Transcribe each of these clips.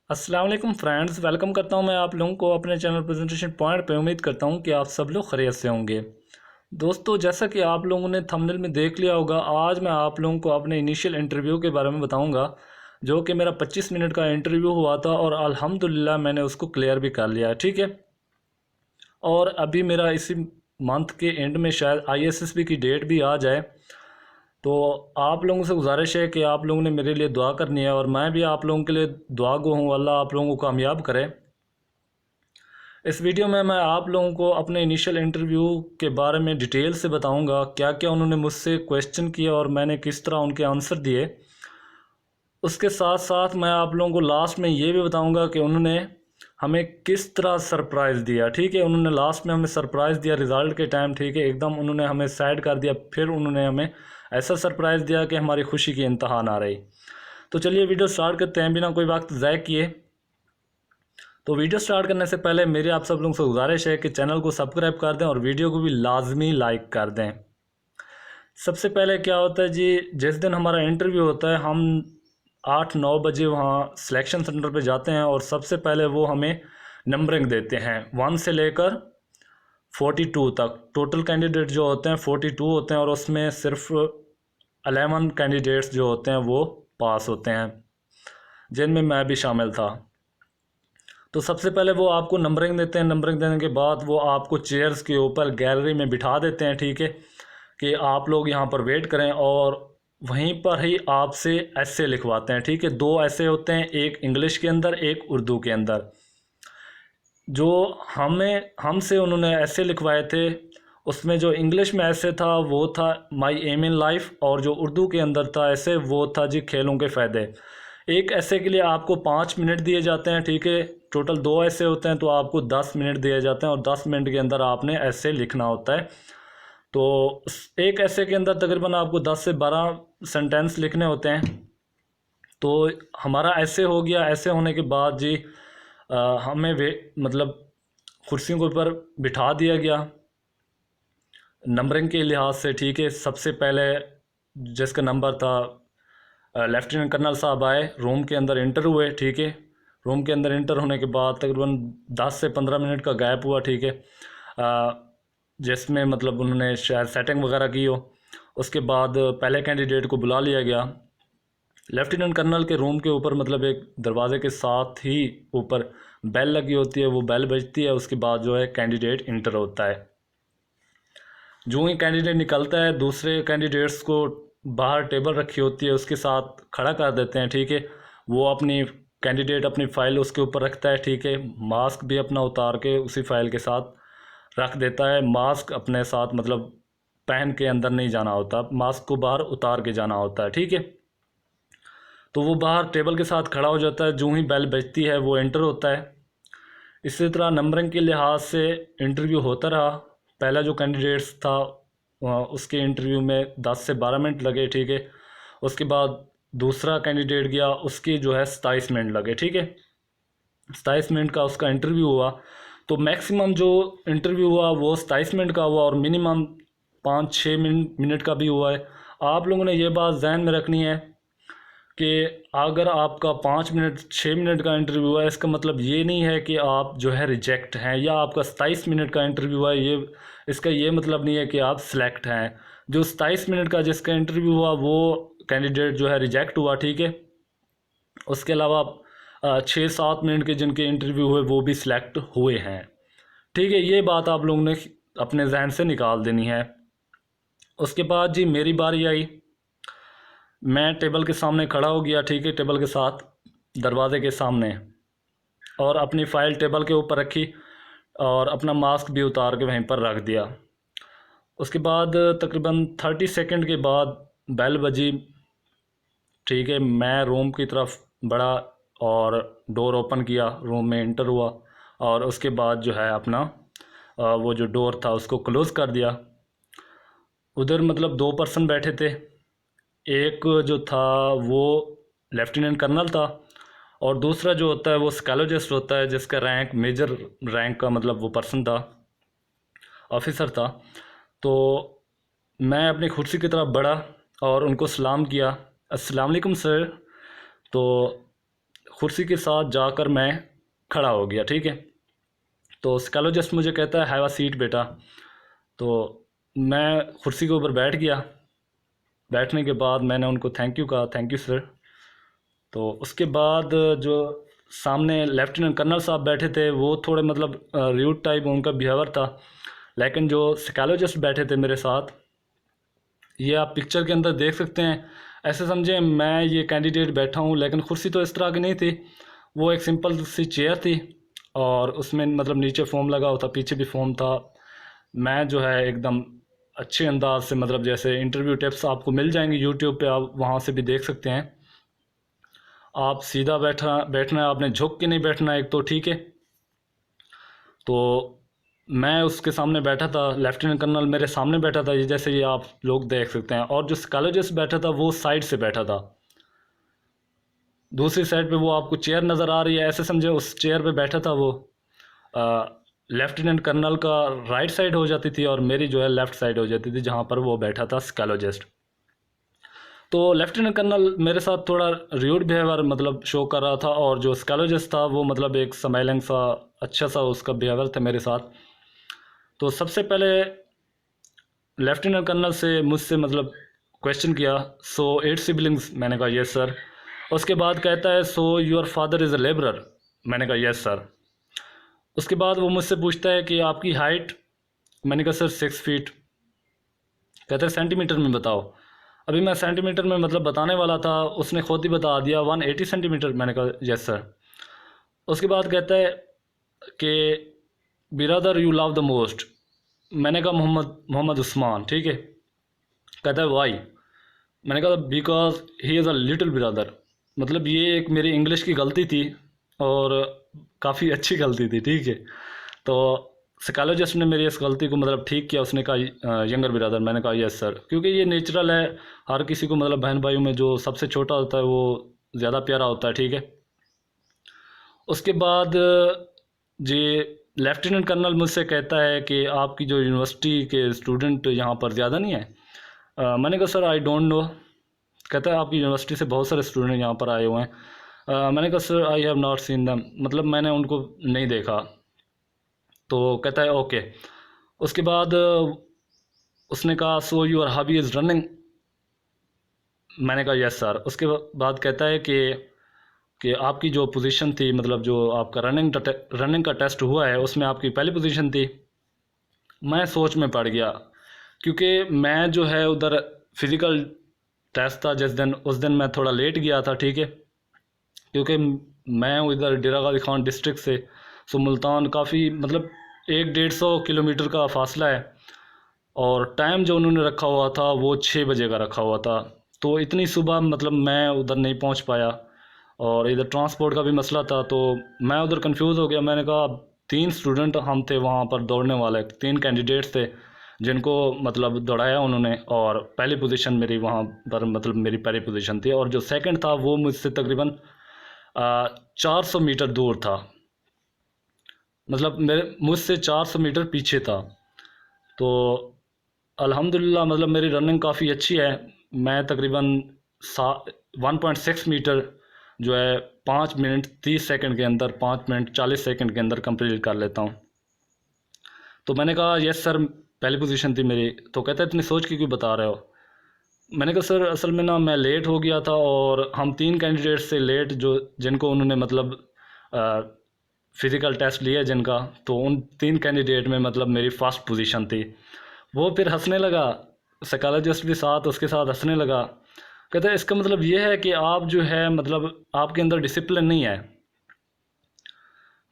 अस्सलाम वालेकुम friends, welcome करता हूं मैं आप लोगों को अपने चैनल प्रेजेंटेशन पॉइंट पे। उम्मीद करता हूं कि आप सब लोग खैरियत से होंगे। दोस्तों, जैसा कि आप लोगों ने थंबनेल में देख लिया होगा, आज मैं आप लोगों को अपने इनिशियल इंटरव्यू के बारे में बताऊंगा, जो कि मेरा 25 मिनट का इंटरव्यू हुआ था और अल्हम्दुलिल्लाह मैंने उसको क्लियर भी कर लिया है। ठीक है। और अभी मेरा इसी मंथ के एंड में शायद ISSB की डेट भी आ जाए। तो आप लोगों से गुजारिश है कि आप लोगों ने मेरे लिए दुआ करनी है और मैं भी आप लोगों के लिए दुआ गो हूँ। अल्लाह आप लोगों को कामयाब करे। इस वीडियो में मैं आप लोगों को अपने इनिशियल इंटरव्यू के बारे में डिटेल से बताऊंगा, क्या क्या उन्होंने मुझसे क्वेश्चन किए और मैंने किस तरह उनके आंसर दिए। उसके साथ साथ मैं आप लोगों को लास्ट में ये भी बताऊंगा कि उन्होंने हमें किस तरह सरप्राइज़ दिया। ठीक है, उन्होंने लास्ट में हमें सरप्राइज़ दिया रिज़ल्ट के टाइम। ठीक है, एकदम उन्होंने हमें साइड कर दिया, फिर उन्होंने हमें ऐसा सरप्राइज़ दिया कि हमारी खुशी की इंतहा ना रही। तो चलिए वीडियो स्टार्ट करते हैं बिना कोई वक्त ज़ाय किए। तो वीडियो स्टार्ट करने से पहले मेरी आप सब लोगों से गुजारिश है कि चैनल को सब्सक्राइब कर दें और वीडियो को भी लाजमी लाइक कर दें। सबसे पहले क्या होता है जी, जिस दिन हमारा इंटरव्यू होता है हम 8-9 बजे वहाँ सिलेक्शन सेंटर पे जाते हैं और सबसे पहले वो हमें नंबरिंग देते हैं 1 से लेकर 42 तक। टोटल कैंडिडेट जो होते हैं 42 होते हैं और उसमें सिर्फ 11 कैंडिडेट्स जो होते हैं वो पास होते हैं, जिनमें मैं भी शामिल था। तो सबसे पहले वो आपको नंबरिंग देते हैं। नंबरिंग देने के बाद वो आपको चेयर्स के ऊपर गैलरी में बिठा देते हैं। ठीक है, कि आप लोग यहाँ पर वेट करें और वहीं पर ही आपसे ऐसे लिखवाते हैं। ठीक है, 2 ऐसे होते हैं, एक इंग्लिश के अंदर एक उर्दू के अंदर। जो हमसे उन्होंने ऐसे लिखवाए थे, उसमें जो इंग्लिश में ऐसे था वो था माई एम इन लाइफ, और जो उर्दू के अंदर था ऐसे वो था जी खेलों के फ़ायदे। एक ऐसे के लिए आपको 5 मिनट दिए जाते हैं। ठीक है, टोटल 2 ऐसे होते हैं तो आपको 10 मिनट दिए जाते हैं और 10 मिनट के अंदर आपने ऐसे लिखना होता है। तो एक ऐसे के अंदर तकरीबन आपको 10 से 12 सेंटेंस लिखने होते हैं। तो हमारा ऐसे हो गया। ऐसे होने के बाद जी हमें वे मतलब कुर्सियों के ऊपर बिठा दिया गया नंबरिंग के लिहाज से। ठीक है, सबसे पहले जिसका नंबर था लेफ्टिनेंट कर्नल साहब आए, रूम के अंदर इंटर हुए। ठीक है, रूम के अंदर इंटर होने के बाद तकरीबन 10 से 15 मिनट का गैप हुआ। ठीक है, जिसमें मतलब उन्होंने शायद सेटिंग वगैरह की हो। उसके बाद पहले कैंडिडेट को बुला लिया गया। लेफ्टिनेंट कर्नल के रूम के ऊपर मतलब एक दरवाजे के साथ ही ऊपर बेल लगी होती है, वो बेल बजती है। उसके बाद जो है कैंडिडेट इंटर होता है। जो ही कैंडिडेट निकलता है दूसरे कैंडिडेट्स को बाहर टेबल रखी होती है उसके साथ खड़ा कर देते हैं। ठीक है, वो अपनी कैंडिडेट अपनी फ़ाइल उसके ऊपर रखता है। ठीक है, मास्क भी अपना उतार के उसी फाइल के साथ रख देता है। मास्क अपने साथ मतलब पहन के अंदर नहीं जाना होता, मास्क को बाहर उतार के जाना होता है। ठीक है, तो वो बाहर टेबल के साथ खड़ा हो जाता है। जो ही बेल बजती है वो एंटर होता है। इसी तरह नंबरिंग के लिहाज से इंटरव्यू होता रहा। पहला जो कैंडिडेट्स था उसके इंटरव्यू में 10 से 12 मिनट लगे। ठीक है, उसके बाद दूसरा कैंडिडेट गया, उसके जो है 27 मिनट लगे। ठीक है, 27 मिनट का उसका इंटरव्यू हुआ। तो मैक्सिमम जो इंटरव्यू हुआ वो 27 मिनट का हुआ और मिनिमम 5-6 मिनट का भी हुआ है। आप लोगों ने ये बात जहन में रखनी है कि अगर आपका 5 मिनट 6 मिनट का इंटरव्यू है, इसका मतलब ये नहीं है कि आप जो है रिजेक्ट हैं, या आपका 27 मिनट का इंटरव्यू है ये इसका ये मतलब नहीं है कि आप सिलेक्ट हैं। जो 27 मिनट का जिसका इंटरव्यू हुआ वो कैंडिडेट जो है रिजेक्ट हुआ। ठीक है, उसके अलावा 6-7 मिनट के जिनके इंटरव्यू हुए वो भी सिलेक्ट हुए हैं। ठीक है, ये बात आप लोगों ने अपने जहन से निकाल देनी है। उसके बाद जी मेरी बारी आई। मैं टेबल के सामने खड़ा हो गया। ठीक है, टेबल के साथ दरवाजे के सामने, और अपनी फ़ाइल टेबल के ऊपर रखी और अपना मास्क भी उतार के वहीं पर रख दिया। उसके बाद तकरीबन 30 सेकंड के बाद बेल बजी। ठीक है, मैं रूम की तरफ बढ़ा और डोर ओपन किया, रूम में इंटर हुआ और उसके बाद जो है अपना वो जो डोर था उसको क्लोज़ कर दिया। उधर मतलब 2 पर्सन बैठे थे। एक जो था वो लेफ्टिनेंट कर्नल था और दूसरा जो होता है वो स्कैलोजिस्ट होता है, जिसका रैंक मेजर रैंक का मतलब वो पर्सन था, ऑफिसर था। तो मैं अपनी कुर्सी की तरफ बढ़ा और उनको सलाम किया, अस्सलाम वालेकुम सर। तो कुर्सी के साथ जाकर मैं खड़ा हो गया, ठीक है। तो स्कैलोजिस्ट मुझे कहता है हैव अ सीट बेटा। तो मैं कुर्सी के ऊपर बैठ गया। बैठने के बाद मैंने उनको थैंक यू कहा, थैंक यू सर। तो उसके बाद जो सामने लेफ्टिनेंट कर्नल साहब बैठे थे वो थोड़े मतलब र्यूड टाइप उनका बिहेवियर था, लेकिन जो स्कैलोजिस्ट बैठे थे मेरे साथ, ये आप पिक्चर के अंदर देख सकते हैं। ऐसे समझें मैं ये कैंडिडेट बैठा हूँ, लेकिन कुर्सी तो इस तरह की नहीं थी, वो एक सिंपल सी चेयर थी और उसमें मतलब नीचे फोम लगा हुआ था, पीछे भी फोम था। मैं जो है एकदम अच्छे अंदाज से मतलब जैसे इंटरव्यू टिप्स आपको मिल जाएंगी यूट्यूब पे, आप वहाँ से भी देख सकते हैं। आप सीधा बैठना है, आपने झुक के नहीं बैठना एक तो, ठीक है। तो मैं उसके सामने बैठा था, लेफ्टिनेंट कर्नल मेरे सामने बैठा था, ये जैसे ये आप लोग देख सकते हैं। और जो स्कैलोजिस्ट बैठा था वो साइड से बैठा था, दूसरी साइड पे वो आपको चेयर नज़र आ रही है, ऐसे समझे उस चेयर पे बैठा था वो। लेफ्टिनेंट कर्नल का राइट साइड हो जाती थी और मेरी जो है लेफ़्ट साइड हो जाती थी, जहाँ पर वो बैठा था स्कैलोजिस्ट। तो लेफ्टिनेंट कर्नल मेरे साथ थोड़ा र्यूड बिहेवियर मतलब शो कर रहा था, और जो स्कैलोजिस्ट था वो मतलब एक स्माइलिंग सा अच्छा सा उसका बिहेवियर था मेरे साथ। तो सबसे पहले लेफ्टिनेंट कर्नल से मुझसे मतलब क्वेश्चन किया, सो 8 सिबलिंग्स, मैंने कहा यस सर। उसके बाद कहता है so your father is a labourer, मैंने कहा यस सर। उसके बाद वो मुझसे पूछता है कि आपकी हाइट, मैंने कहा सर 6 फीट। कहता है सेंटीमीटर में बताओ। अभी मैं सेंटीमीटर में मतलब बताने वाला था, उसने खुद ही बता दिया 180 सेंटीमीटर, मैंने कहा यस सर। उसके बाद कहता है कि बिरादर यू लव द मोस्ट, मैंने कहा मोहम्मद उस्मान, ठीक है। कहता है वाई, मैंने कहा because he is a little brother. मतलब ये एक मेरी इंग्लिश की गलती थी और काफ़ी अच्छी गलती थी, ठीक है। तो साइकोलॉजिस्ट ने मेरी इस गलती को मतलब ठीक किया, उसने कहा यंगर ब्रदर, मैंने कहा यस सर, क्योंकि ये नेचुरल है हर किसी को, मतलब बहन भाइयों में जो सबसे छोटा होता है वो ज़्यादा प्यारा होता है, ठीक है। उसके बाद जी लेफ्टिनेंट कर्नल मुझसे कहता है कि आपकी जो यूनिवर्सिटी के स्टूडेंट यहाँ पर ज़्यादा नहीं है। मैंने कहा सर आई डोंट नो। कहता है आपकी यूनिवर्सिटी से बहुत सारे स्टूडेंट यहाँ पर आए हुए हैं। मैंने कहा sir I have not seen them, मतलब मैंने उनको नहीं देखा। तो कहता है ओके। उसके बाद उसने कहा so your hobby is running, मैंने कहा यस सर। उसके बाद कहता है कि आपकी जो पोजीशन थी, मतलब जो आपका रनिंग का टेस्ट हुआ है उसमें आपकी पहली पोजीशन थी। मैं सोच में पड़ गया, क्योंकि मैं जो है उधर फिज़िकल टेस्ट था जिस दिन, उस दिन मैं थोड़ा लेट गया था, ठीक है। क्योंकि मैं इधर डेरा गाजी खान डिस्ट्रिक्ट से, सो मुल्तान काफ़ी मतलब 100-150 किलोमीटर का फासला है, और टाइम जो उन्होंने रखा हुआ था वो 6 बजे का रखा हुआ था। तो इतनी सुबह मतलब मैं उधर नहीं पहुंच पाया, और इधर ट्रांसपोर्ट का भी मसला था, तो मैं उधर कंफ्यूज हो गया। मैंने कहा 3 स्टूडेंट हम थे वहाँ पर दौड़ने वाले, 3 कैंडिडेट्स थे जिनको मतलब दौड़ाया उन्होंने, और पहली पोजीशन मेरी वहाँ पर मतलब मेरी पहली पोजीशन थी, और जो सेकंड था वो मुझसे तकरीबन 400 मीटर दूर था, मतलब मेरे मुझसे 400 मीटर पीछे था। तो अल्हम्दुलिल्लाह मतलब मेरी रनिंग काफ़ी अच्छी है। मैं तकरीबन 1.6 मीटर जो है 5 मिनट 30 सेकंड के अंदर, 5 मिनट 40 सेकंड के अंदर कंप्लीट कर लेता हूँ। तो मैंने कहा यस सर, पहली पोजीशन थी मेरी। तो कहता है इतनी सोच के क्यों बता रहे हो। मैंने कहा सर असल में ना मैं लेट हो गया था, और हम 3 कैंडिडेट से लेट जो जिनको उन्होंने मतलब फ़िज़िकल टेस्ट लिया जिनका, तो उन 3 कैंडिडेट में मतलब मेरी फर्स्ट पोजीशन थी। वो फिर हंसने लगा, साइकोलॉजिस्ट भी साथ उसके साथ हंसने लगा। कहता है इसका मतलब ये है कि आप जो है मतलब आपके अंदर डिसिप्लिन नहीं है।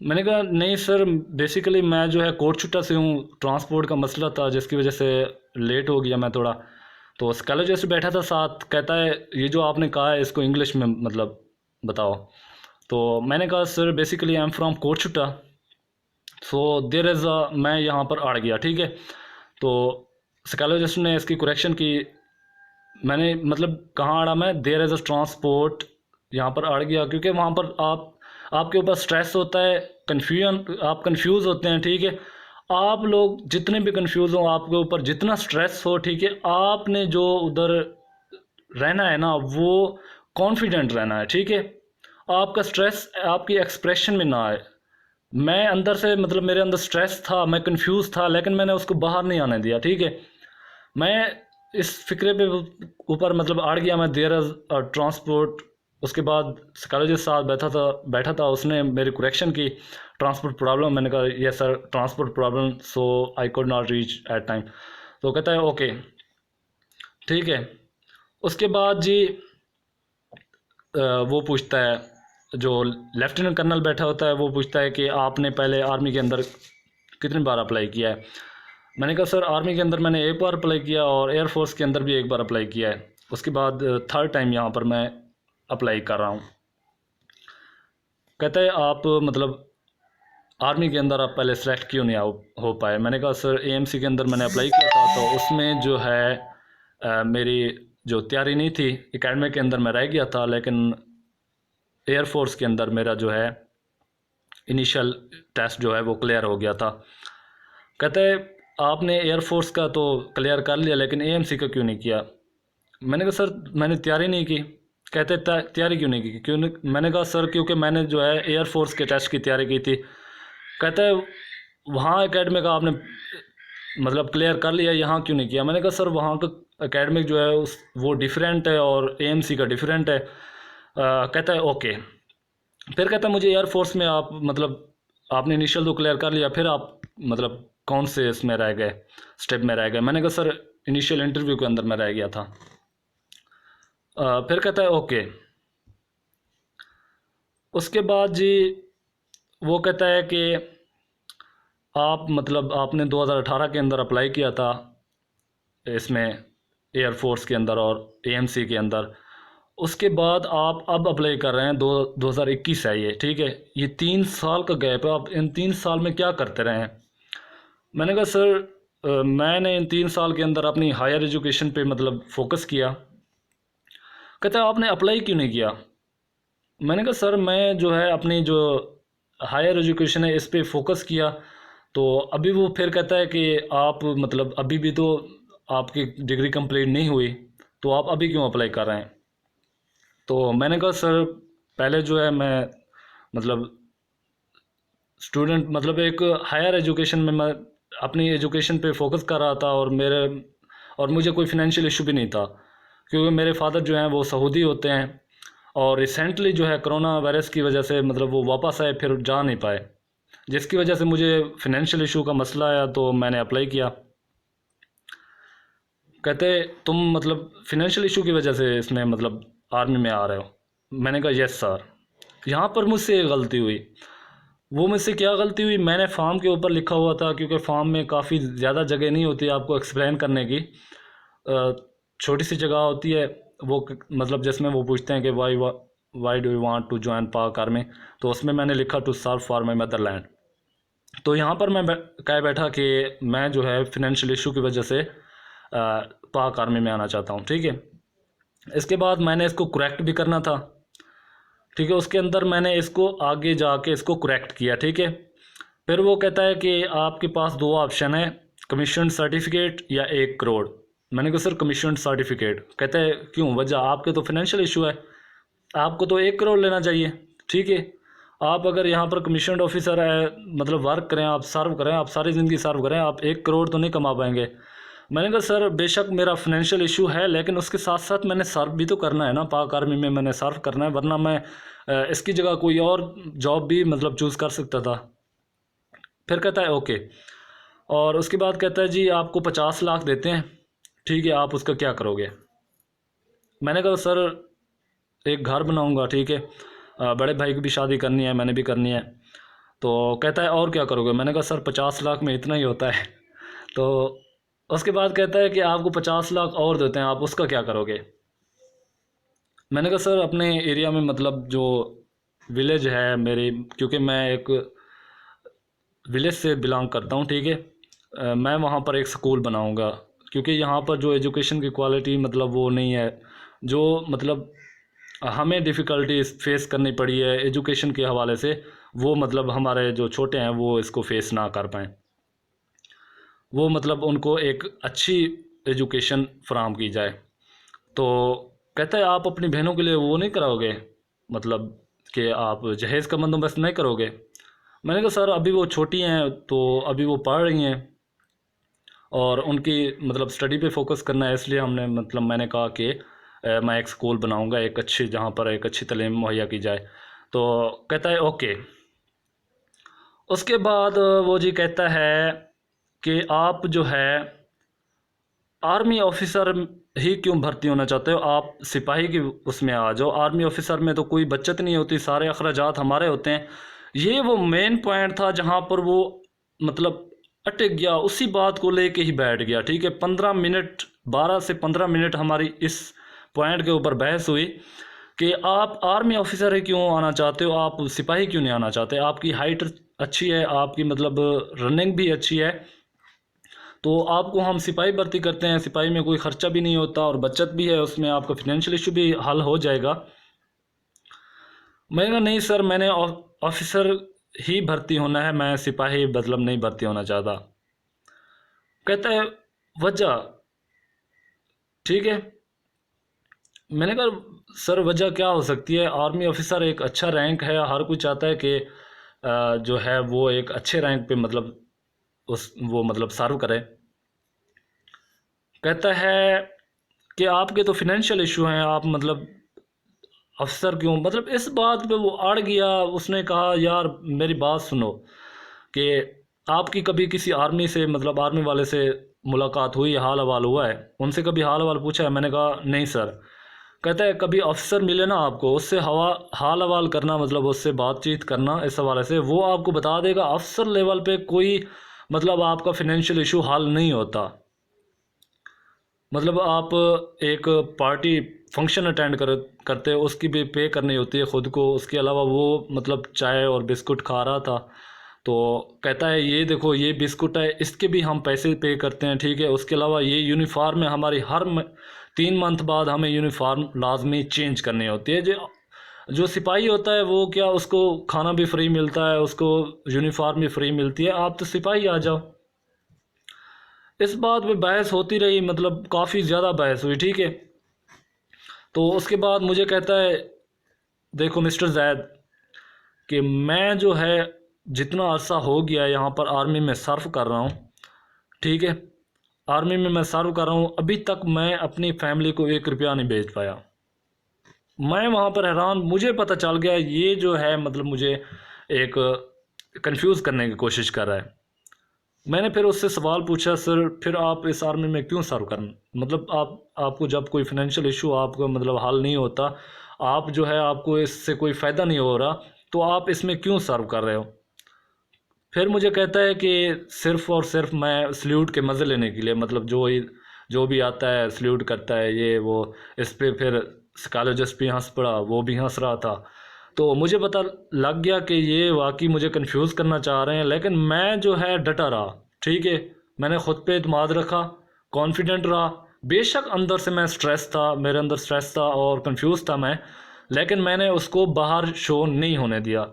मैंने कहा नहीं सर, बेसिकली मैं जो है कोटशुट्टा से हूँ, ट्रांसपोर्ट का मसला था जिसकी वजह से लेट हो गया मैं थोड़ा। तो साइकोलॉजिस्ट बैठा था साथ, कहता है ये जो आपने कहा है इसको इंग्लिश में मतलब बताओ। तो मैंने कहा sir basically I am from Kotshutta, so there is a, मैं यहाँ पर अड़ गया, ठीक है। तो साइकोलॉजिस्ट ने इसकी करेक्शन की, मैंने मतलब कहाँ अड़ा मैं, देयर इज़ अ ट्रांसपोर्ट, यहाँ पर अड़ गया, क्योंकि वहाँ पर आपके ऊपर स्ट्रेस होता है, कन्फ्यूजन, आप कंफ्यूज होते हैं, ठीक है। आप लोग जितने भी कंफ्यूज हो, आपके ऊपर जितना स्ट्रेस हो, ठीक है, आपने जो उधर रहना है ना वो कॉन्फिडेंट रहना है, ठीक है। आपका स्ट्रेस आपकी एक्सप्रेशन में ना आए। मैं अंदर से मतलब मेरे अंदर स्ट्रेस था, मैं कंफ्यूज था, लेकिन मैंने उसको बाहर नहीं आने दिया, ठीक है। मैं इस फिक्रे पे ऊपर मतलब अड़ गया। मैं देर ट्रांसपोर्ट, उसके बाद साइकोलॉजिस्ट साहब बैठा था, उसने मेरी करेक्शन की, ट्रांसपोर्ट प्रॉब्लम। मैंने कहा yes sir, transport problem, so I could not reach at time. तो कहता है ओके ठीक है। उसके बाद जी वो पूछता है, जो लेफ्टिनेंट कर्नल बैठा होता है, वो पूछता है कि आपने पहले आर्मी के अंदर कितनी बार अप्लाई किया है। मैंने कहा सर आर्मी के अंदर मैंने एक बार अप्लाई किया और एयरफोर्स के अंदर भी एक बार अप्लाई किया है, उसके बाद थर्ड टाइम यहाँ पर मैं अप्लाई कर रहा हूँ। कहता है आप मतलब आर्मी के अंदर आप पहले सेलेक्ट क्यों नहीं हो पाए। मैंने कहा सर एएमसी के अंदर मैंने अप्लाई किया था, तो उसमें जो है मेरी जो तैयारी नहीं थी, एकेडमी के अंदर मैं रह गया था, लेकिन एयरफोर्स के अंदर मेरा जो है इनिशियल टेस्ट जो है वो क्लियर हो गया था। कहते हैं आपने एयरफोर्स का तो क्लियर कर लिया, लेकिन एएमसी का क्यों नहीं किया। मैंने कहा सर मैंने तैयारी नहीं की। कहते तैयारी क्यों नहीं की, क्यों नहीं। मैंने कहा सर क्योंकि मैंने जो है एयरफोर्स के टेस्ट की तैयारी की थी। कहता है वहाँ एकेडमी का आपने मतलब क्लियर कर लिया, यहाँ क्यों नहीं किया। मैंने कहा सर वहाँ का एकेडमिक जो है उस वो डिफरेंट है और एएमसी का डिफरेंट है। कहता है ओके। फिर कहता है मुझे एयरफोर्स में आप मतलब आपने इनिशियल तो क्लियर कर लिया, फिर आप मतलब कौन से इसमें रह गए, स्टेप में रह गए। मैंने कहा सर इनिशियल इंटरव्यू के अंदर मैं रह गया था। फिर कहता है ओके। उसके बाद जी वो कहता है कि आप मतलब आपने 2018 के अंदर अप्लाई किया था इसमें एयरफोर्स के अंदर और एएमसी के अंदर, उसके बाद आप अब अप्लाई कर रहे हैं 2021 है ये, ठीक है। ये 3 साल का गैप है, आप इन 3 साल में क्या करते रहे हैं। मैंने कहा सर मैंने इन 3 साल के अंदर अपनी हायर एजुकेशन पे मतलब फोकस किया। कहता है आपने अप्लाई क्यों नहीं किया। मैंने कहा सर मैं जो है अपनी जो हायर एजुकेशन है इस पे फोकस किया। तो अभी वो फिर कहता है कि आप मतलब अभी भी तो आपकी डिग्री कंप्लीट नहीं हुई, तो आप अभी क्यों अप्लाई कर रहे हैं। तो मैंने कहा सर पहले जो है मैं मतलब स्टूडेंट मतलब एक हायर एजुकेशन में मैं अपनी एजुकेशन पे फोकस कर रहा था, और मुझे कोई फिनेंशियल इशू भी नहीं था, क्योंकि मेरे फादर जो हैं वो सऊदी होते हैं, और रिसेंटली जो है कोरोना वायरस की वजह से मतलब वो वापस आए, फिर जा नहीं पाए, जिसकी वजह से मुझे फिनेंशियल इशू का मसला आया, तो मैंने अप्लाई किया। कहते तुम मतलब फिनेंशियल इशू की वजह से इसमें मतलब आर्मी में आ रहे हो। मैंने कहा यस सर। यहाँ पर मुझसे एक गलती हुई। वो मुझसे क्या गलती हुई, मैंने फॉर्म के ऊपर लिखा हुआ था, क्योंकि फॉर्म में काफ़ी ज़्यादा जगह नहीं होती आपको एक्सप्लेन करने की, छोटी सी जगह होती है वो मतलब जिसमें वो पूछते हैं कि why do you want to join Pak army. तो उसमें मैंने लिखा to serve for my motherland. तो यहाँ पर मैं कह बैठा कि मैं जो है फिनेंशियल इशू की वजह से पाक आर्मी में आना चाहता हूँ, ठीक है। इसके बाद मैंने इसको करेक्ट भी करना था, ठीक है। उसके अंदर मैंने इसको आगे जाके इसको करेक्ट किया, ठीक है। फिर वो कहता है कि आपके पास 2 ऑप्शन है, कमीशन सर्टिफिकेट या 1 करोड़। मैंने कहा सर कमीशन सर्टिफिकेट। कहता है क्यों, वजह आपके तो फाइनेंशियल इशू है, आपको तो 1 करोड़ लेना चाहिए, ठीक है। आप अगर यहाँ पर कमीशन ऑफिसर है मतलब वर्क करें, आप सर्व करें, आप सारी ज़िंदगी सर्व करें, आप 1 करोड़ तो नहीं कमा पाएंगे। मैंने कहा सर बेशक मेरा फाइनेंशियल इशू है, लेकिन उसके साथ साथ मैंने सर्व भी तो करना है ना, पाक आर्मी में मैंने सर्व करना है, वरना मैं इसकी जगह कोई और जॉब भी मतलब चूज़ कर सकता था। फिर कहता है ओके। और उसके बाद कहता है जी आपको 50 लाख देते हैं, ठीक है, आप उसका क्या करोगे। मैंने कहा सर एक घर बनाऊंगा, ठीक है, बड़े भाई की भी शादी करनी है, मैंने भी करनी है। तो कहता है और क्या करोगे। मैंने कहा सर 50 लाख में इतना ही होता है। तो उसके बाद कहता है कि आपको 50 लाख और देते हैं, आप उसका क्या करोगे। मैंने कहा सर अपने एरिया में मतलब जो विलेज है मेरी, क्योंकि मैं एक विलेज से बिलोंग करता हूँ, ठीक है, मैं वहाँ पर एक स्कूल बनाऊँगा, क्योंकि यहाँ पर जो एजुकेशन की क्वालिटी मतलब वो नहीं है, जो मतलब हमें डिफ़िकल्टीज फेस करनी पड़ी है एजुकेशन के हवाले से, वो मतलब हमारे जो छोटे हैं वो इसको फेस ना कर पाएँ, वो मतलब उनको एक अच्छी एजुकेशन फराहम की जाए। तो कहता है आप अपनी बहनों के लिए वो नहीं कराओगे मतलब कि आप जहेज़ का बंदोबस्त नहीं करोगे। मैंने कहा सर अभी वो छोटी हैं तो अभी वो पढ़ रही हैं और उनकी मतलब स्टडी पे फोकस करना है, इसलिए हमने मतलब मैंने कहा कि मैं एक स्कूल बनाऊंगा एक अच्छी, जहाँ पर एक अच्छी तालीम मुहैया की जाए। तो कहता है ओके। उसके बाद वो जी कहता है कि आप जो है आर्मी ऑफिसर ही क्यों भर्ती होना चाहते हो, आप सिपाही की उसमें आ जाओ, आर्मी ऑफिसर में तो कोई बचत नहीं होती, सारे अखराजात हमारे होते हैं। ये वो मेन पॉइंट था जहाँ पर वो मतलब अटक गया, उसी बात को लेके ही बैठ गया। ठीक है, 15 मिनट, 12 से 15 मिनट हमारी इस पॉइंट के ऊपर बहस हुई कि आप आर्मी ऑफिसर ही क्यों आना चाहते हो, आप सिपाही क्यों नहीं आना चाहते। आपकी हाइट अच्छी है, आपकी मतलब रनिंग भी अच्छी है, तो आपको हम सिपाही भर्ती करते हैं। सिपाही में कोई ख़र्चा भी नहीं होता और बचत भी है, उसमें आपका फिनेंशियल इशू भी हल हो जाएगा। मैंने कहा नहीं सर, मैंने ऑफिसर ही भर्ती होना है, मैं सिपाही मतलब नहीं भर्ती होना चाहता। कहता है वजह, ठीक है। मैंने कहा सर वजह क्या हो सकती है, आर्मी ऑफिसर एक अच्छा रैंक है, हर कोई चाहता है कि जो है वो एक अच्छे रैंक पे मतलब उस वो मतलब सर्व करे। कहता है कि आपके तो फिनेंशियल इशू हैं, आप मतलब अफसर क्यों, मतलब इस बात पे वो अड़ गया। उसने कहा यार मेरी बात सुनो कि आपकी कभी किसी आर्मी से मतलब आर्मी वाले से मुलाकात हुई, हाल हवाल हुआ है, उनसे कभी हाल हवाल पूछा है। मैंने कहा नहीं सर। कहता है कभी अफसर मिले ना आपको, उससे हवा हाल हवाल करना मतलब उससे बातचीत करना इस हवाले से, वो आपको बता देगा अफसर लेवल पे कोई मतलब आपका फिनेंशियल इशू हल नहीं होता। मतलब आप एक पार्टी फंक्शन अटेंड करते हो, उसकी भी पे करनी होती है ख़ुद को, उसके अलावा वो मतलब चाय और बिस्कुट खा रहा था तो कहता है ये देखो ये बिस्कुट है, इसके भी हम पैसे पे करते हैं, ठीक है। उसके अलावा ये यूनिफॉर्म है हमारी, हर 3 मंथ बाद हमें यूनिफॉर्म लाजमी चेंज करनी होती है। जो जो सिपाही होता है वो क्या, उसको खाना भी फ्री मिलता है, उसको यूनिफॉर्म भी फ्री मिलती है, आप तो सिपाही आ जाओ। इस बात पे बहस होती रही, मतलब काफ़ी ज़्यादा बहस हुई, ठीक है। तो उसके बाद मुझे कहता है देखो मिस्टर जैद कि मैं जो है जितना अरसा हो गया यहाँ पर आर्मी में सर्व कर रहा हूँ, ठीक है, आर्मी में मैं सर्व कर रहा हूँ, अभी तक मैं अपनी फैमिली को 1 रुपया नहीं भेज पाया। मैं वहाँ पर हैरान, मुझे पता चल गया ये जो है मतलब मुझे एक कंफ्यूज करने की कोशिश कर रहा है। मैंने फिर उससे सवाल पूछा सर फिर आप इस आर्मी में क्यों सर्व कर, मतलब आपको जब कोई फिनेंशियल इशू आपका मतलब हल नहीं होता, आप जो है आपको इससे कोई फ़ायदा नहीं हो रहा, तो आप इसमें क्यों सर्व कर रहे हो। फिर मुझे कहता है कि सिर्फ़ और सिर्फ मैं सल्यूट के मज़े लेने के लिए, मतलब जो भी आता है सल्यूट करता है ये वो। इस पे फिर साइकोलॉजिस्ट भी हंस पड़ा, वो भी हंस रहा था। तो मुझे पता लग गया कि ये वाकई मुझे कंफ्यूज करना चाह रहे हैं, लेकिन मैं जो है डटा रहा, ठीक है। मैंने ख़ुद पे इत्मीनान रखा, कॉन्फिडेंट रहा। बेशक अंदर से मैं स्ट्रेस था, मेरे अंदर स्ट्रेस था और कंफ्यूज था मैं, लेकिन मैंने उसको बाहर शो नहीं होने दिया।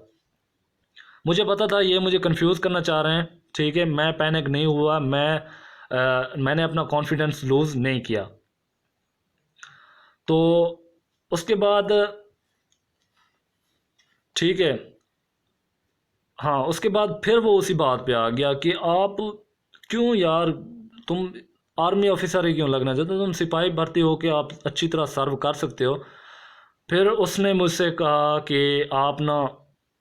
मुझे पता था ये मुझे कंफ्यूज करना चाह रहे हैं, ठीक है। मैं पैनिक नहीं हुआ, मैंने अपना कॉन्फिडेंस लूज़ नहीं किया। तो उसके बाद ठीक है, हाँ, उसके बाद फिर वो उसी बात पे आ गया कि आप क्यों यार, तुम आर्मी ऑफिसर ही क्यों लगना चाहते हो, तुम सिपाही भर्ती हो के आप अच्छी तरह सर्व कर सकते हो। फिर उसने मुझसे कहा कि आप ना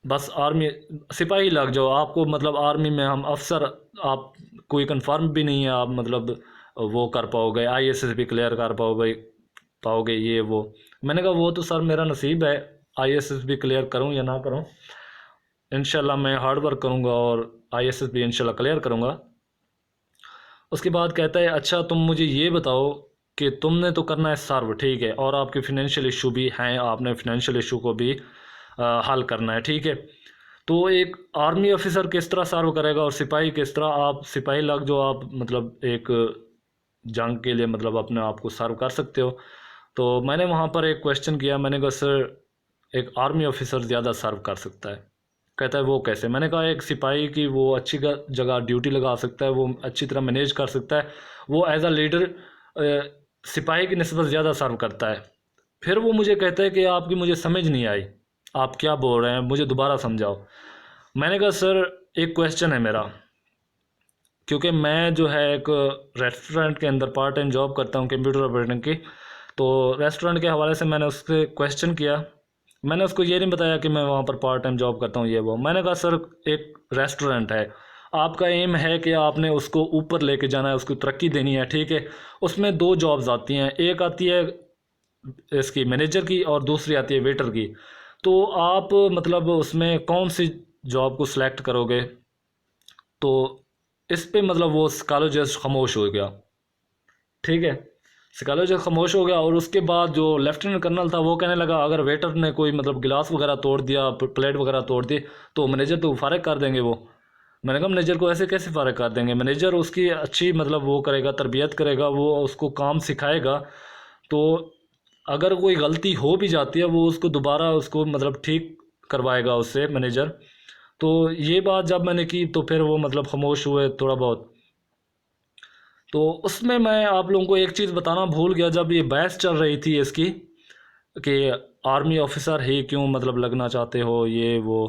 बस आर्मी सिपाही लग जाओ, आपको मतलब आर्मी में हम अफसर, आप कोई कंफर्म भी नहीं है आप मतलब वो कर पाओगे, आईएएस भी क्लियर कर पाओगे ये वो। मैंने कहा वो तो सर मेरा नसीब है, आईएएस भी क्लियर करूं या ना करूं, इंशाल्लाह मैं हार्ड वर्क करूंगा और आईएएस भी इंशाल्लाह क्लियर करूंगा। उसके बाद कहता है अच्छा तुम मुझे ये बताओ कि तुमने तो करना है सर्व, ठीक है, और आपके फिनेंशियल इशू भी हैं, आपने फिनेंशियल इशू को भी हल करना है, ठीक है। तो एक आर्मी ऑफिसर किस तरह सर्व करेगा और सिपाही किस तरह, आप सिपाही लग जो आप मतलब एक जंग के लिए मतलब अपने आप को सर्व कर सकते हो। तो मैंने वहाँ पर एक क्वेश्चन किया, मैंने कहा सर एक आर्मी ऑफिसर ज़्यादा सर्व कर सकता है। कहता है वो कैसे। मैंने कहा एक सिपाही की वो अच्छी जगह ड्यूटी लगा सकता है, वो अच्छी तरह मैनेज कर सकता है, वो एज अ लीडर सिपाही की निस्बत ज़्यादा सर्व करता है। फिर वो मुझे कहता है कि आपकी मुझे समझ नहीं आई, आप क्या बोल रहे हैं, मुझे दोबारा समझाओ। मैंने कहा सर एक क्वेश्चन है मेरा, क्योंकि मैं जो है एक रेस्टोरेंट के अंदर पार्ट टाइम जॉब करता हूँ कंप्यूटर ऑपरेटिंग की। तो रेस्टोरेंट के हवाले से मैंने उससे क्वेश्चन किया। मैंने उसको ये नहीं बताया कि मैं वहाँ पर पार्ट टाइम जॉब करता हूँ ये वो। मैंने कहा सर एक रेस्टोरेंट है, आपका एम है कि आपने उसको ऊपर लेके जाना है, उसको तरक्की देनी है, ठीक है। उसमें दो जॉब्स आती हैं, एक आती है इसकी मैनेजर की और दूसरी आती है वेटर की। तो आप मतलब उसमें कौन सी जॉब को सिलेक्ट करोगे? तो इस पे मतलब वो स्कॉलर खामोश हो गया, ठीक है। स्कॉलर खामोश हो गया और उसके बाद जो लेफ्टिनेंट कर्नल था वो कहने लगा अगर वेटर ने कोई मतलब गिलास वगैरह तोड़ दिया, प्लेट वगैरह तोड़ दी, तो मैनेजर तो फारिग कर देंगे वो। मैंने कहा मैनेजर को ऐसे कैसे फारिग कर देंगे? मैनेजर उसकी अच्छी मतलब वो करेगा, तरबियत करेगा, वो उसको काम सिखाएगा। तो अगर कोई गलती हो भी जाती है वो उसको दोबारा उसको मतलब ठीक करवाएगा उससे मैनेजर। तो ये बात जब मैंने की तो फिर वो मतलब खामोश हुए थोड़ा बहुत। तो उसमें मैं आप लोगों को एक चीज़ बताना भूल गया, जब ये बहस चल रही थी इसकी कि आर्मी ऑफिसर ही क्यों मतलब लगना चाहते हो ये वो,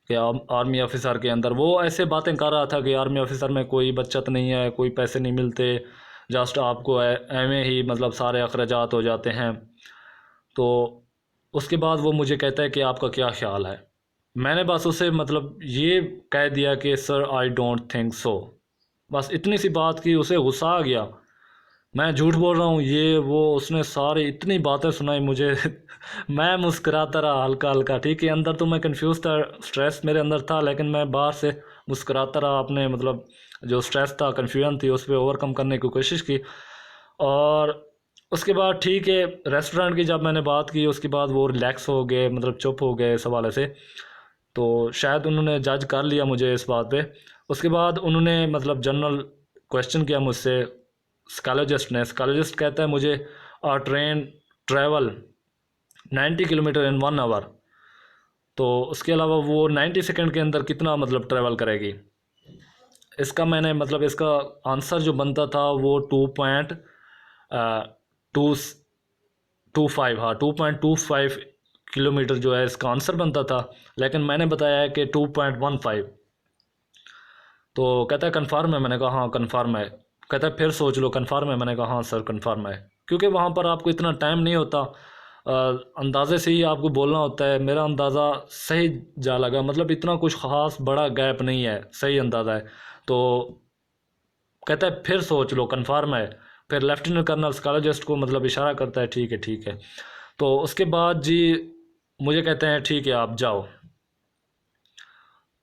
कि आर्मी ऑफिसर के अंदर वो ऐसे बातें कर रहा था कि आर्मी ऑफिसर में कोई बचत नहीं है, कोई पैसे नहीं मिलते, जस्ट आपको एवं ही मतलब सारे अखराजात हो जाते हैं। तो उसके बाद वो मुझे कहता है कि आपका क्या ख्याल है। मैंने बस उसे मतलब ये कह दिया कि sir I don't think so, बस इतनी सी बात की। उसे गुस्सा आ गया, मैं झूठ बोल रहा हूँ ये वो, उसने सारी इतनी बातें सुनाई मुझे। मैं मुस्कुराता रहा हल्का हल्का, ठीक है। अंदर तो मैं कंफ्यूज था, स्ट्रेस मेरे अंदर था, लेकिन मैं बाहर से मुस्कुराता रहा, अपने मतलब जो स्ट्रेस था, कन्फ्यूजन थी, उस पर ओवरकम करने की कोशिश की। और उसके बाद ठीक है, रेस्टोरेंट की जब मैंने बात की उसके बाद वो रिलैक्स हो गए, मतलब चुप हो गए इस हवाले से। तो शायद उन्होंने जज कर लिया मुझे इस बात पे। उसके बाद उन्होंने मतलब जनरल क्वेश्चन किया मुझसे, स्कॉलोजिस्ट कहता है मुझे train travel 90 kilometre in 1 hour. तो उसके अलावा वो 90 सेकंड के अंदर कितना मतलब ट्रैवल करेगी? इसका मैंने मतलब इसका आंसर जो बनता था वो 2.25, हाँ 2.25 किलोमीटर जो है इसका आंसर बनता था, लेकिन मैंने बताया है कि 2.15। तो कहता है कन्फर्म है? मैंने कहा हाँ कन्फर्म है। कहता है फिर सोच लो कन्फर्म है? मैंने कहा हाँ सर कन्फर्म है। क्योंकि वहाँ पर आपको इतना टाइम नहीं होता, अंदाज़े से ही आपको बोलना होता है। मेरा अंदाज़ा सही जा लगा, मतलब इतना कुछ ख़ास बड़ा गैप नहीं है, सही अंदाज़ा है। तो कहता है फिर सोच लो कन्फर्म है। फिर लेफ्टिनेंट कर्नल स्कॉलजिस्ट को मतलब इशारा करता है ठीक है ठीक है। तो उसके बाद जी मुझे कहते हैं ठीक है आप जाओ।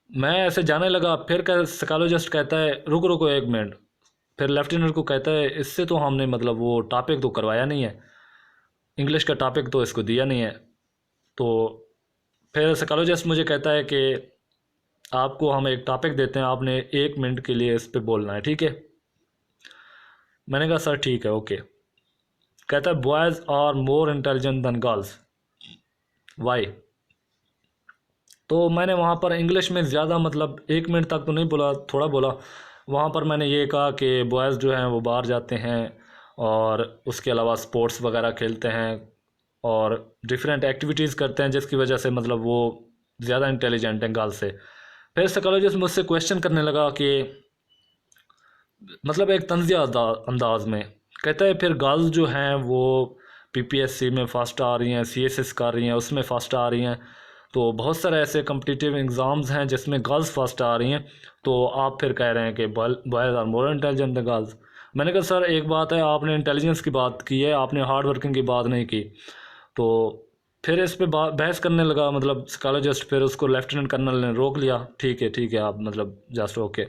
मैं ऐसे जाने लगा, फिर साइकोलॉजिस्ट कहता है रुको रुको एक मिनट। फिर लेफ्टिनेंट को कहता है इससे तो हमने मतलब वो टॉपिक तो करवाया नहीं है, इंग्लिश का टॉपिक तो इसको दिया नहीं है। तो फिर साइकोलॉजिस्ट मुझे कहता है कि आपको हम एक टॉपिक देते हैं, आपने 1 मिनट के लिए इस पे बोलना है, ठीक है। मैंने कहा सर ठीक है ओके। कहता है boys are more intelligent than girls, why? तो मैंने वहाँ पर इंग्लिश में ज़्यादा मतलब 1 मिनट तक तो नहीं बोला, थोड़ा बोला। वहाँ पर मैंने ये कहा कि बॉयज़ जो हैं वो बाहर जाते हैं और उसके अलावा स्पोर्ट्स वगैरह खेलते हैं और डिफरेंट एक्टिविटीज़ करते हैं, जिसकी वजह से मतलब वो ज़्यादा इंटेलिजेंट हैं गर्ल्स से। फिर साइकोलॉजिस्ट मुझसे क्वेश्चन करने लगा कि मतलब एक तंज़िया अंदाज में कहता है फिर गर्ल्स जो हैं वो पीपीएससी में फ़र्स्ट आ रही हैं, सीएसएस कर रही हैं, उसमें फ़र्स्ट आ रही हैं। तो बहुत सारे ऐसे कम्पिटिटिव एग्ज़ाम्स हैं जिसमें गर्ल्स फर्स्ट आ रही हैं, तो आप फिर कह रहे हैं कि boys are more intelligent than girls. मैंने कहा सर एक बात है, आपने इंटेलिजेंस की बात की है, आपने हार्ड वर्किंग की बात नहीं की। तो फिर इस पे बहस करने लगा मतलब साइकोलॉजिस्ट। फिर उसको लेफ्टिनेंट कर्नल ने रोक लिया, ठीक है आप मतलब जस्ट ओके।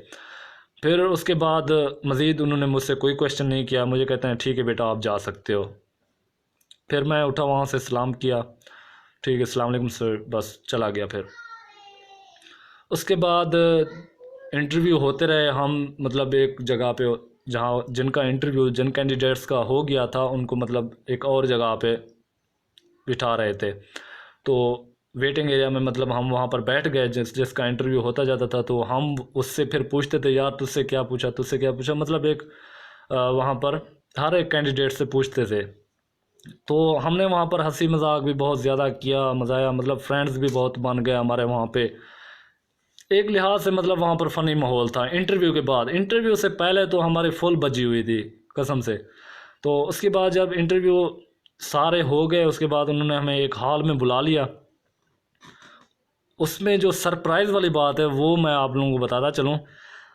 फिर उसके बाद मज़ीद उन्होंने मुझसे कोई क्वेश्चन नहीं किया, मुझे कहते हैं ठीक है बेटा आप जा सकते हो। फिर मैं उठा वहाँ से सलाम किया, ठीक है अस्सलाम वालेकुम सर, बस चला गया। फिर उसके बाद इंटरव्यू होते रहे, हम मतलब एक जगह पे जहाँ जिनका इंटरव्यू जिन कैंडिडेट्स का हो गया था उनको मतलब एक और जगह पे बिठा रहे थे। तो वेटिंग एरिया में मतलब हम वहाँ पर बैठ गए, जिसका इंटरव्यू होता जाता था। तो हम उससे फिर पूछते थे यार तुझसे क्या पूछा, तुझसे क्या पूछा, मतलब एक वहाँ पर हर एक कैंडिडेट से पूछते थे तो हमने वहाँ पर हंसी मजाक भी बहुत ज़्यादा किया, मज़ा आया, मतलब फ्रेंड्स भी बहुत बन गए हमारे वहाँ पे। एक लिहाज से मतलब वहाँ पर फ़नी माहौल था। इंटरव्यू के बाद, इंटरव्यू से पहले तो हमारी फुल बजी हुई थी कसम से। तो उसके बाद जब इंटरव्यू सारे हो गए, उसके बाद उन्होंने हमें एक हॉल में बुला लिया। उसमें जो सरप्राइज़ वाली बात है वो मैं आप लोगों को बताता चलूँ।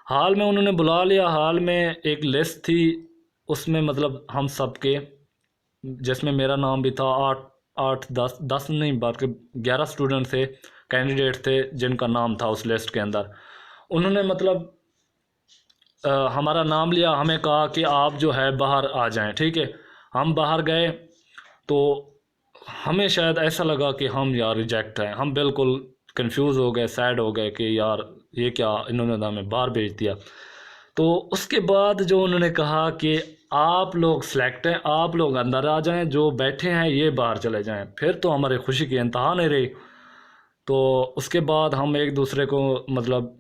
हाल में उन्होंने बुला लिया, हाल में एक लिस्ट थी, उसमें मतलब हम सब के, जिसमें मेरा नाम भी था, आठ आठ दस दस नहीं बल्कि 11 स्टूडेंट थे, कैंडिडेट थे जिनका नाम था उस लिस्ट के अंदर। उन्होंने मतलब हमारा नाम लिया, हमें कहा कि आप जो है बाहर आ जाएं, ठीक है। हम बाहर गए तो हमें शायद ऐसा लगा कि हम यार रिजेक्ट हैं। हम बिल्कुल कंफ्यूज हो गए, सैड हो गए कि यार ये क्या, इन्होंने तो हमें बाहर भेज दिया। तो उसके बाद जो उन्होंने कहा कि आप लोग सेलेक्ट हैं, आप लोग अंदर आ जाएं, जो बैठे हैं ये बाहर चले जाएं, फिर तो हमारी खुशी की इंतहा नहीं रही। तो उसके बाद हम एक दूसरे को मतलब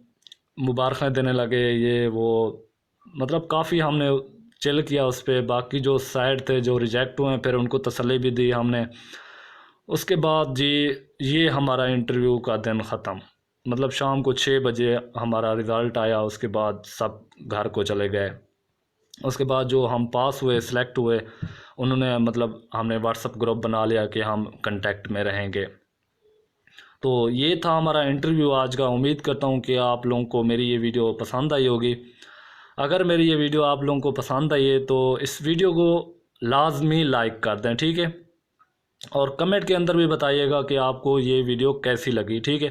मुबारक़ें देने लगे, ये वो, मतलब काफ़ी हमने चिल किया उस पर। बाकी जो साइड थे जो रिजेक्ट हुए हैं फिर उनको तसल्ली भी दी हमने। उसके बाद जी ये हमारा इंटरव्यू का दिन ख़त्म। मतलब शाम को 6 बजे हमारा रिज़ल्ट आया, उसके बाद सब घर को चले गए। उसके बाद जो हम पास हुए, सिलेक्ट हुए, उन्होंने मतलब हमने व्हाट्सअप ग्रुप बना लिया कि हम कांटेक्ट में रहेंगे। तो ये था हमारा इंटरव्यू आज का। उम्मीद करता हूँ कि आप लोगों को मेरी ये वीडियो पसंद आई होगी। अगर मेरी ये वीडियो आप लोगों को पसंद आई है तो इस वीडियो को लाजमी लाइक कर दें, ठीक है। और कमेंट के अंदर भी बताइएगा कि आपको ये वीडियो कैसी लगी, ठीक है।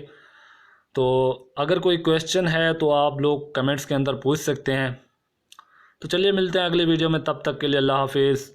तो अगर कोई क्वेश्चन है तो आप लोग कमेंट्स के अंदर पूछ सकते हैं। तो चलिए मिलते हैं अगली वीडियो में, तब तक के लिए अल्लाह हाफिज़।